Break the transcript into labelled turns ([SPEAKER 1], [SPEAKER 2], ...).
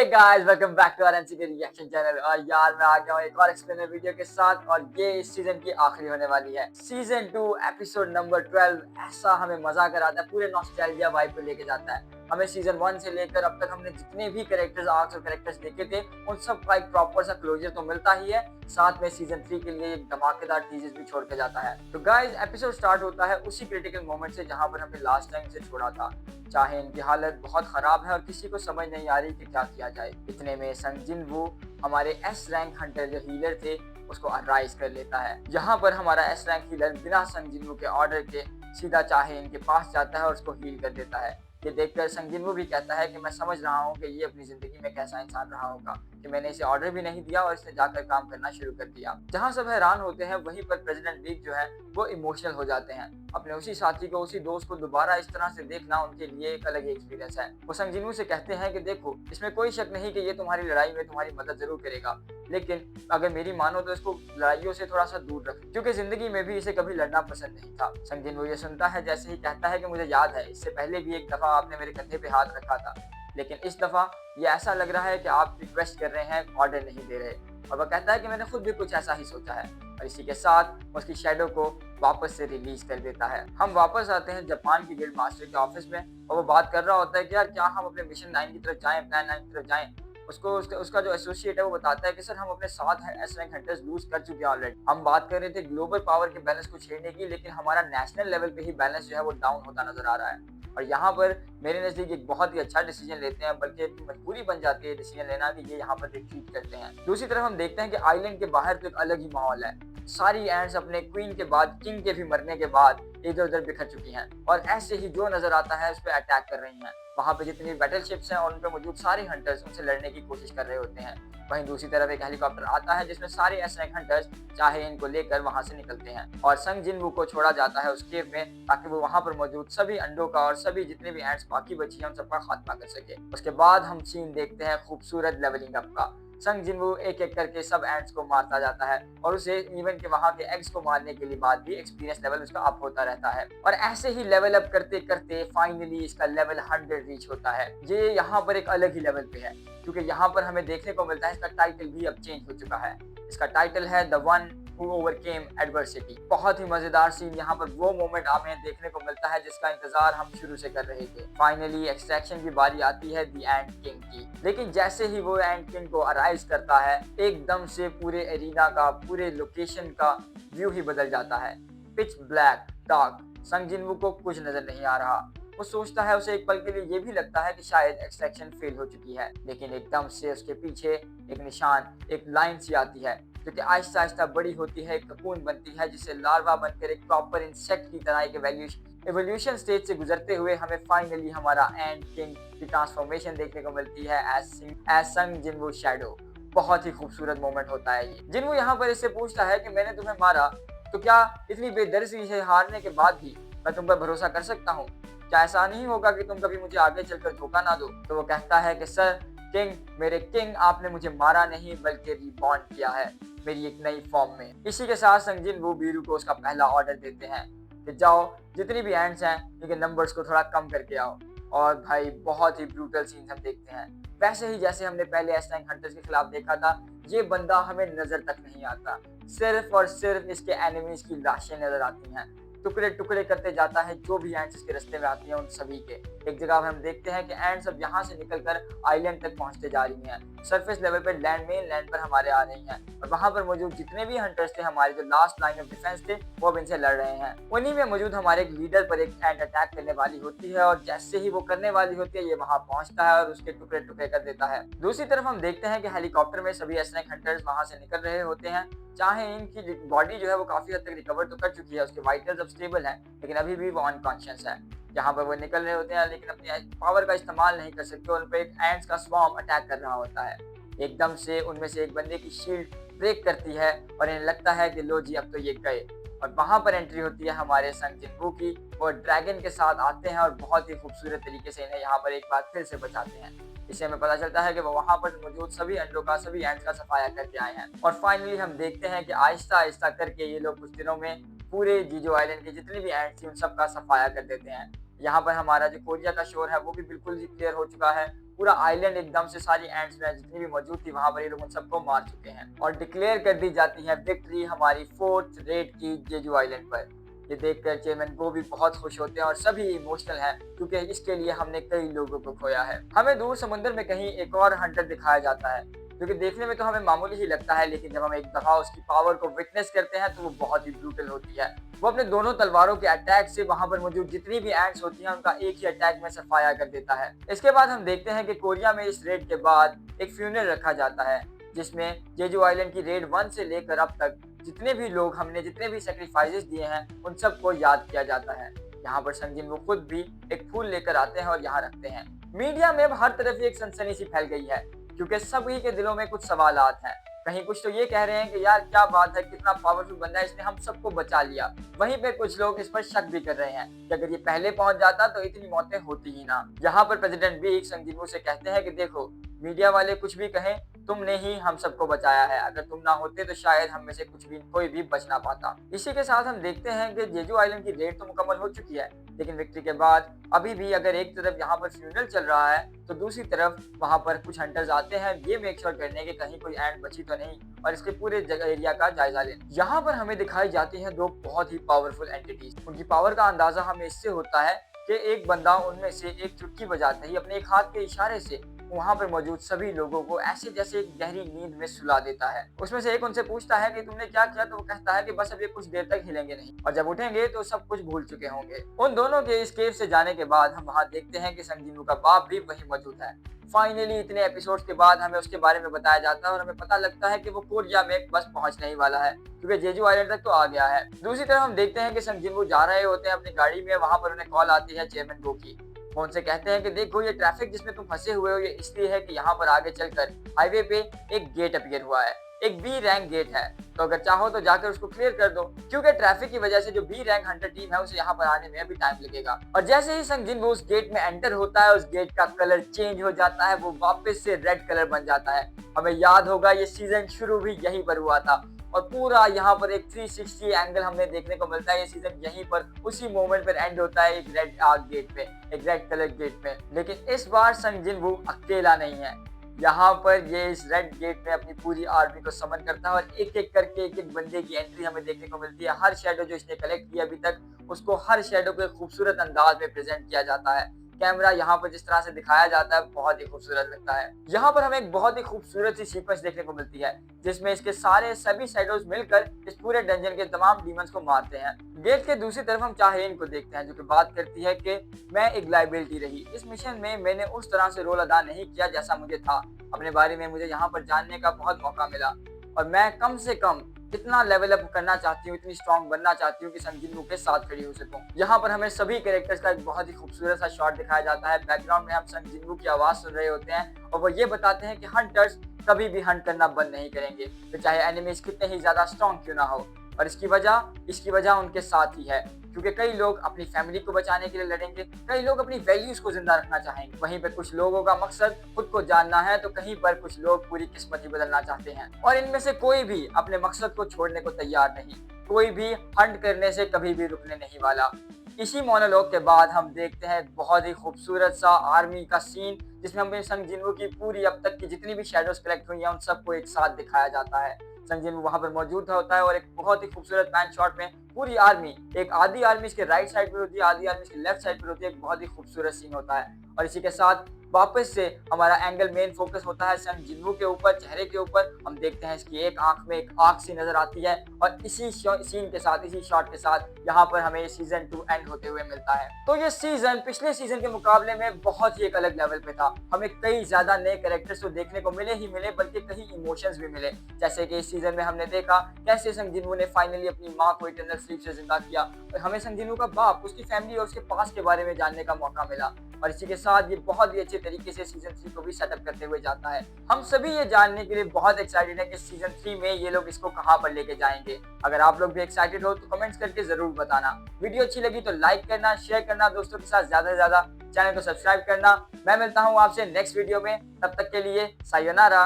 [SPEAKER 1] Guys welcome back to RNC के reaction channel. और यार मैं आ गया हूँ एक और एक्सप्लेनर वीडियो के साथ, और ये इस सीजन की आखिरी होने वाली है। सीजन 2 एपिसोड नंबर 12 ऐसा हमें मजा कराता है, पूरे नॉस्टैल्जिया वाइब पे लेके जाता है हमें। सीजन 1 से लेकर अब तक हमने जितने भी कैरेक्टर्स आर्क्स और कैरेक्टर्स देखे थे उन सब का एक प्रॉपर सा क्लोजर तो मिलता ही है, साथ में सीजन 3 के लिए एक धमाकेदार टीजर भी छोड़ के जाता है। तो गाइस एपिसोड स्टार्ट होता है उसी क्रिटिकल मोमेंट से जहां पर हमने लास्ट टाइम से छोड़ा था। चाहे इनकी हालत बहुत खराब है और किसी को समझ नहीं आ रही कि क्या किया जाए, इतने में संग जिन वू हमारे एस रैंक हंटर जो हीलर थे उसको अराइज कर लेता है। यहाँ पर हमारा एस रैंक हीलर बिना संग जिन वू के ऑर्डर के सीधा चाहे इनके पास जाता है और उसको हील कर देता है। ये देखकर संग जिन वू भी कहता है कि मैं समझ रहा हूँ कि ये अपनी जिंदगी में कैसा इंसान रहा होगा कि मैंने इसे ऑर्डर भी नहीं दिया और इसने जाकर काम करना शुरू कर दिया। जहाँ सब हैरान होते हैं वहीं पर प्रेसिडेंट लीग जो है वो इमोशनल हो जाते हैं। अपने उसी साथी को, उसी दोस्त को दोबारा इस तरह से देखना उनके लिए एक अलग एक्सपीरियंस है। वो संग जिन वू से कहते हैं कि देखो, इसमें कोई शक नहीं कि ये तुम्हारी लड़ाई में तुम्हारी मदद जरूर करेगा, लेकिन अगर मेरी मानो तो इसको लड़ाइयों से थोड़ा सा दूर रख, क्योंकि जिंदगी में भी इसे कभी लड़ना पसंद नहीं था। संग जिन वू ये सुनता है जैसे ही कहता है कि मुझे याद है, इससे पहले भी एक दफा आपने मेरे कंधे पे हाथ रखा था, लेकिन इस दफा ये ऐसा लग रहा है कि आप रिक्वेस्ट कर रहे हैं, ऑर्डर नहीं दे रहे। और वह कहता है कि मैंने खुद भी कुछ ऐसा ही सोचा है, और इसी के साथ उसकी शैडो को वापस से रिलीज कर देता है। हम वापस आते हैं जापान की गिल्ड मास्टर के ऑफिस में, और वो बात कर रहा होता है कि यार क्या हम अपने मिशन 9 की तरफ जाएं, प्लान 9 की तरफ जाएं। उसका जो एसोसिएट है वो बताता है कि सर हम अपने साथ एस रैंक हंटर्स लूज कर चुके हैं ऑलरेडी। हम बात कर रहे थे ग्लोबल पावर के बैलेंस को छेड़ने की, लेकिन हमारा नेशनल लेवल पे ही बैलेंस जो है वो डाउन होता नजर आ रहा है। और यहाँ पर मेरे नजदीक एक बहुत ही अच्छा डिसीजन लेते हैं, बल्कि एक मजबूरी बन जाती है डिसीजन लेना कि ये यहाँ पर रिट्रीट करते हैं। दूसरी तरफ हम देखते हैं कि आइलैंड के बाहर तो एक अलग ही माहौल है। सारी एंड्स अपने क्वीन के बाद, किंग के भी मरने के बाद इधर उधर बिखर चुकी हैं, और ऐसे ही जो नजर आता है उस पर अटैक कर रही हैं। वहां पे जितनी बैटल शिप्स हैं और उन पे मौजूद सारे हंटर्स उनसे लड़ने की कोशिश कर रहे होते हैं। वहीं दूसरी तरफ एक हेलीकॉप्टर आता है जिसमें सारे एस रैंक हंटर्स चाहे इनको लेकर वहां से निकलते हैं, और संग जिन वू को छोड़ा जाता है उस केव में, ताकि वो वहां पर मौजूद सभी अंडों का और सभी जितने भी एंड्स बाकी बची हैं उन सबका खात्मा कर सके। उसके बाद हम सीन देखते हैं खूबसूरत लेवलिंग अप का। संग जिन वू एक एक करके सब एंड्स को मारता जाता है, और उसे इवन के वहां के एग्स को मारने के लिए बाद भी एक्सपीरियंस लेवल उसका अप होता रहता है। और ऐसे ही लेवल अप करते करते फाइनली इसका लेवल 100 रीच होता है। ये यहाँ पर एक अलग ही लेवल पे है, क्योंकि यहाँ पर हमें देखने को मिलता है इसका टाइटल भी अब चेंज हो चुका है। इसका टाइटल है the one who overcame adversity। बहुत ही मजेदार सीन यहाँ पर वो मोमेंट हमें देखने को मिलता है जिसका इंतजार हम शुरू से कर रहे थे। फाइनली एक्सट्रैक्शन की बारी आती है द एंड किंग की, लेकिन जैसे ही वो एंड किंग को अराइज करता है एकदम से पूरे एरिना का, पूरे लोकेशन का व्यू ही बदल जाता है। पिच ब्लैक डार्क, संग जिन वू को कुछ नजर नहीं आ रहा। वो सोचता है, उसे एक पल के लिए ये भी लगता है कि शायद एक्सट्रैक्शन फेल हो चुकी है, लेकिन एकदम से उसके पीछे एक निशान, एक लाइन सी आती है जो कि आहिस्ता आहिस्ता बड़ी होती है, एक ककून बनती है, जिससे लार्वा बनकर एक प्रॉपर इंसेक्ट की तरह एक एवोल्यूशन स्टेज से गुजरते हुए हमें फाइनली हमारा एंड किंग की ट्रांसफॉर्मेशन देखने को मिलती है एज संग जिन वू शैडो। बहुत ही खूबसूरत मोमेंट होता है ये। जिन वू यहाँ पर इससे पूछता है कि मैंने तुम्हें मारा, तो क्या इतनी बेदर्दी से हारने के बाद भी मैं तुम पर भरोसा कर सकता हूँ? क्या ऐसा नहीं होगा कि तुम कभी मुझे आगे चलकर धोखा ना दो? तो वो कहता है कि सर किंग, मेरे किंग, आपने मुझे मारा नहीं बल्कि रिबॉर्न किया है मेरी एक नई फॉर्म में। इसी के साथ संग जिन वू बीरू को उसका पहला ऑर्डर देते हैं कि जाओ जितनी भी एंड्स हैं इनके नंबर्स को थोड़ा कम करके आओ। और भाई बहुत ही ब्रूटल सीन्स हम देखते हैं, वैसे ही जैसे हमने पहले एस रैंक हंटर्स के खिलाफ देखा था। ये बंदा हमें नजर तक नहीं आता, सिर्फ और सिर्फ इसके एनिमीज की लाशें नजर आती हैं। टुकड़े टुकड़े करते जाता है जो भी एंड्स इसके रास्ते में आती हैं उन सभी के। एक जगह हम देखते हैं कि एंड्स अब यहाँ से निकलकर आइलैंड तक पहुंचते जा रही हैं। सरफेस लेवल पर मेन लैंड पर हमारे आ रही हैं, और वहां पर मौजूद जितने भी हंटर्स थे, हमारे जो लास्ट लाइन ऑफ डिफेंस थे, वो अब इनसे लड़ रहे हैं। उन्हीं में मौजूद हमारे एक लीडर पर एक एंड अटैक करने वाली होती है, और जैसे ही वो करने वाली होती है ये वहां पहुंचता है और उसके टुकड़े टुकड़े कर देता है। दूसरी तरफ हम देखते हैं कि हेलीकॉप्टर में सभी एस रैंक हंटर्स वहां से निकल रहे होते हैं। चाहे इनकी बॉडी जो है वो काफी हद तक रिकवर तो कर चुकी है, उसके वाइटल्स अब स्टेबल हैं, लेकिन अभी भी वो अनकॉन्शियस है। यहाँ पर वो निकल रहे होते हैं लेकिन अपनी पावर का इस्तेमाल नहीं कर सकते। उन पर एक एंड्स का स्वॉर्म अटैक कर रहा होता है। एकदम से उनमें से एक बंदे की शील्ड ब्रेक करती है और इन्हें लगता है कि लो जी अब तो ये गए। और वहां पर एंट्री होती है हमारे संग जिन वू की। वो ड्रैगन के साथ आते हैं और बहुत ही खूबसूरत तरीके से इन्हें यहाँ पर एक बार फिर से बचाते हैं। इससे हमें पता चलता है कि वो वहां पर मौजूद सभी अंडों का, सभी एंड्स का सफाया करके आए हैं। और फाइनली हम देखते हैं कि आहिस्ता आहिस्ता करके ये लोग कुछ दिनों में पूरे जीजो आइलैंड की जितनी भी एंड्स थी उन सब का सफाया कर देते हैं। यहाँ पर हमारा जो कोरिया का शोर है वो भी बिल्कुल ही क्लियर हो चुका है। पूरा आइलैंड एकदम से सारी एंड्स में जितनी भी मौजूद थी वहां पर ये लोग उन सबको मार चुके हैं और डिक्लेयर कर दी जाती है विक्ट्री हमारी 4th रेड की जेजू आइलैंड पर। ये देखकर चेयरमैन गो भी बहुत खुश होते हैं और सभी इमोशनल हैं क्योंकि इसके लिए हमने कई लोगों को खोया है। हमें दूर समुद्र में कहीं एक और हंटर दिखाया जाता है जो कि देखने में तो हमें मामूली ही लगता है, लेकिन जब हम एक दफा उसकी पावर को विटनेस करते हैं तो वो बहुत ही ब्रूटल होती है। वो अपने दोनों तलवारों के अटैक से वहां पर मौजूद जितनी भी एंट्स होती हैं उनका एक ही अटैक में सफाया कर देता है। इसके बाद हम देखते हैं कि कोरिया में इस रेड के बाद एक फ्यूनरल रखा जाता है जिसमें जेजू आइलैंड की रेड 1 से लेकर अब तक जितने भी लोग हमने जितने भी सेक्रीफाइसेस दिए हैं उन सबको याद किया जाता है। यहाँ पर संजिन वो खुद भी एक फूल लेकर आते हैं और यहाँ रखते हैं। मीडिया में अब हर तरफ एक सनसनी सी फैल गई है क्योंकि सभी के दिलों में कुछ सवालात हैं। कहीं कुछ तो ये कह रहे हैं कि यार क्या बात है, कितना पावरफुल बंदा है, इसने हम सबको बचा लिया। वहीं पे कुछ लोग इस पर शक भी कर रहे हैं कि अगर ये पहले पहुंच जाता तो इतनी मौतें होती ही ना। यहाँ पर प्रेसिडेंट भी संजीवू से कहते हैं कि देखो मीडिया वाले कुछ भी कहें, तुमने ही हम सबको बचाया है, अगर तुम ना होते तो शायद हम में से कोई भी बच ना पाता। इसी के साथ हम देखते हैं कि जेजू आइलैंड की रेड तो मुकम्मल हो चुकी है, लेकिन विक्ट्री के बाद अभी भी अगर एक तरफ यहाँ पर फ्यूनरल चल रहा है तो दूसरी तरफ वहां पर कुछ हंटर्स आते हैं ये मेक श्योर करने के कहीं कोई एंड बची तो नहीं और इसके पूरे एरिया का जायजा लेने। यहाँ पर हमें दिखाई जाती हैं दो बहुत ही पावरफुल एंटिटीज। उनकी पावर का अंदाजा हमें इससे होता है कि एक बंदा उनमें से एक चुटकी बजाते ही अपने एक हाथ के इशारे से वहां पर मौजूद सभी लोगों को ऐसे जैसे एक गहरी नींद में सुला देता है। उसमें से एक उनसे पूछता है कि तुमने क्या किया, तो वो कहता है कि बस अब ये कुछ देर तक हिलेंगे नहीं और जब उठेंगे तो सब कुछ भूल चुके होंगे। उन दोनों के इस केव से जाने के बाद हम वहां देखते हैं कि संजीवू का बाप भी वहीं मौजूद है। फाइनली इतने एपिसोड्स के बाद हमें उसके बारे में बताया जाता है और हमें पता लगता है कि वो कोरिया में बस पहुंचने ही वाला है क्योंकि जेजू आइलैंड तक तो आ गया है। दूसरी तरफ हम देखते हैं कि संजीवू जा रहे होते हैं अपनी गाड़ी में, वहां पर उन्हें कॉल आती है चेयरमैन गो की। वो उनसे कहते हैं कि देखो ये ट्रैफिक जिसमें तुम फंसे हुए हो ये इसलिए है कि यहाँ पर आगे चलकर हाईवे पे एक गेट अपीयर हुआ है, एक बी रैंक गेट है, तो अगर चाहो तो जाकर उसको क्लियर कर दो क्योंकि ट्रैफिक की वजह से जो बी रैंक हंटर टीम है उसे यहाँ पर आने में अभी टाइम लगेगा। और जैसे ही संजीवू उस गेट में एंटर होता है उस गेट का कलर चेंज हो जाता है, वो वापस से रेड कलर बन जाता है। हमें याद होगा ये सीजन शुरू भी यहीं पर हुआ था और पूरा यहाँ पर एक 360 एंगल हमें देखने को मिलता है। ये सीजन यहीं पर उसी मोमेंट पर एंड होता है एक रेड गेट पे, एक रेड कलर गेट पे। लेकिन इस बार संजीवू अकेला नहीं है, यहाँ पर ये इस रेड गेट में अपनी पूरी आर्मी को समन करता है और एक एक करके एक एक बंदे की एंट्री हमें देखने को मिलती है। हर शेडो जो इसने कलेक्ट किया अभी तक उसको हर शेडो को एक खूबसूरत अंदाज में प्रेजेंट किया जाता है। कैमरा यहाँ पर जिस तरह से दिखाया जाता है बहुत ही खूबसूरत लगता है। यहाँ पर हमें एक बहुत ही खूबसूरत सी सीक्वेंस देखने को मिलती है जिसमें इसके सभी शैडोज मिलकर इस पूरे डंजन के तमाम डीमंस को मारते हैं। गेट के दूसरी तरफ हम चाहेन को देखते हैं जो कि बात करती है कि मैं एक लाइबिलिटी रही, इस मिशन में मैंने उस तरह से रोल अदा नहीं किया जैसा मुझे था, अपने बारे में मुझे यहाँ पर जानने का बहुत मौका मिला और मैं कम से कम इतना लेवल अप करना चाहती हूँ, इतनी स्ट्रॉन्ग बनना चाहती हूँ कि संजीवू के साथ खड़ी हो सकूं। यहाँ पर हमें सभी कैरेक्टर्स का एक बहुत ही खूबसूरत सा शॉट दिखाया जाता है। बैकग्राउंड में हम संजीवू की आवाज सुन रहे होते हैं और वो ये बताते हैं कि हंटर्स कभी भी हंट करना बंद नहीं करेंगे, तो चाहे एनिमीज कितने ही ज्यादा स्ट्रॉन्ग क्यों ना हो। और इसकी वजह उनके साथ ही है क्योंकि कई लोग अपनी फैमिली को बचाने के लिए लड़ेंगे, कई लोग अपनी वैल्यूज को जिंदा रखना चाहेंगे। वहीं पे कुछ लोगों का मकसद खुद को जानना है तो कहीं पर कुछ लोग पूरी किस्मत ही बदलना चाहते हैं और इनमें से कोई भी अपने मकसद को छोड़ने को तैयार नहीं, कोई भी हंट करने से कभी भी रुकने नहीं वाला। इसी मोनोलॉग के बाद हम देखते हैं बहुत ही खूबसूरत सा आर्मी का सीन जिसमें हमें संजीवू की पूरी अब तक की जितनी भी शेडोज कलेक्ट हुई हैं उन सबको एक साथ दिखाया जाता है। संजीवू वहां पर मौजूद होता है और एक बहुत ही खूबसूरत पैन शॉट में पूरी आर्मी, एक आधी आर्मी इसके राइट साइड पर होती है, आधी आर्मी इसके लेफ्ट साइड पर होती है, एक बहुत ही खूबसूरत सीन होता है। और इसी के साथ वापस से हमारा एंगल मेन फोकस होता है संजीवू के ऊपर, चेहरे के ऊपर। हम देखते हैं इसकी एक आंख में एक आंख सी नजर आती है और इसी सीन के साथ, इसी शॉट के साथ यहाँ पर हमें सीजन 2 एंड होते हुए मिलता है। तो ये सीजन पिछले सीजन के मुकाबले में बहुत ही एक अलग लेवल पे था। हमें कई ज्यादा नए कैरेक्टर्स तो देखने को मिले ही मिले, बल्कि कई इमोशंस भी मिले। जैसे कि इस सीजन में हमने देखा कैसे संजीवू ने फाइनली अपनी माँ को इटर्नल स्लीप से जिंदा किया और हमें संजीवू का बाप, उसकी फैमिली और उसके पास के बारे में जानने का मौका मिला। और इसी के साथ ये बहुत ही अच्छे तरीके से सीजन 3 को भी सेटअप करते हुए जाता है। हम सभी ये जानने के लिए बहुत एक्साइटेड हैं कि सीजन 3 में ये लोग इसको कहां पर लेके जाएंगे। अगर आप लोग भी एक्साइटेड हो तो कमेंट्स करके जरूर बताना। वीडियो अच्छी लगी तो लाइक करना, शेयर करना दोस्तों के साथ, ज्यादा से ज्यादा चैनल को सब्सक्राइब करना। मैं मिलता हूं आपसे नेक्स्ट वीडियो में, तब तक के लिए सायोनारा।